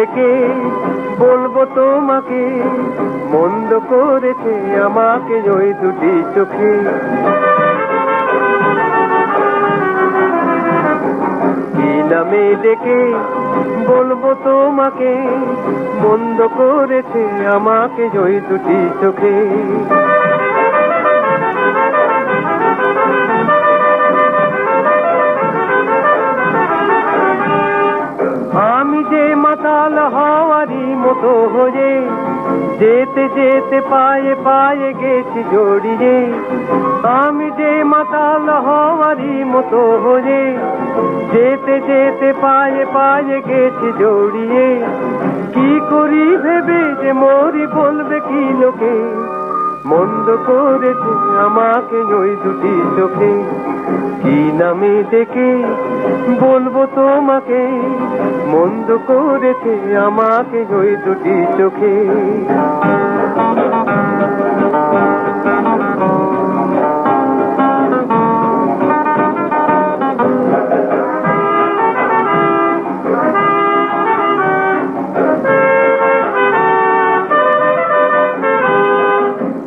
ডেকে বলবো তোমাকে, মন্দ করেছে আমাকে ওই দুটি চোখে। কি নামে ডেকে বলবো তোমাকে, মন্দ করেছে আমাকে ওই দুটি চোখে। আমি যে মাতাল হওয়ারই মতো হয়ে যেতে যেতে পায়ে পায়ে গেছি জড়িয়ে। আমি যে মাতাল হওয়ারই মতো হয়ে যেতে যেতে পায়ে পায়ে গেছি জড়িয়ে। কি করি ভেবে যে মরি বলবে কি লোকে, মন্দ করেছে আমাকে ওই দুটি চোখে। কি নামে ডেকে বলবো তোমাকে, মন্দ করেছে আমাকে ওই দুটি চোখে।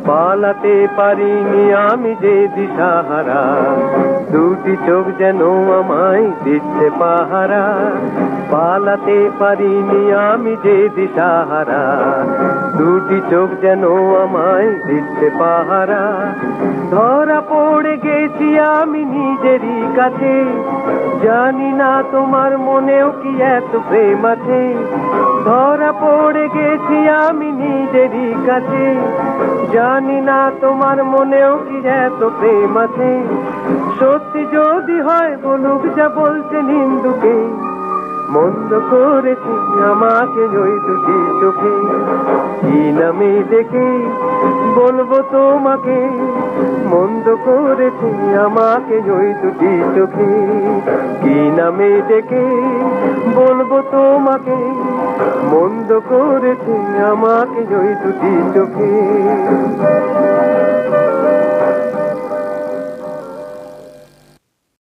পালাতে পারিনি আমি যে দিশাহারা, দুটি চোখ যেন আমায় দিচ্ছে পাহারা। পালাতে পারিনি আমি যে দিশাহারা, দুটি চোখ যেন আমায় দিচ্ছে পাহারা। ধরা পড়ে গেছি আমি নিজেরই কাছে, জানি না তোমার মনেও কি এত প্রেম আছে। ধরা পড়ে গেছি আমি নিজেরই কাছে, জানি না তোমার মনেও কি এত প্রেম আছে। সত্যি যদি হয় বলুক যা বলছে নিন্দুকে, মন্দ করেছি আমাকে ওই দুটি চোখে। কি নামে ডেকে বলবো তোমাকে, মন্দ করেছি আমাকে ওই দুটি চোখে। কি নামে ডেকে বলবো তোমাকে, মন্দ করেছি আমাকে ওই দুটি চোখে।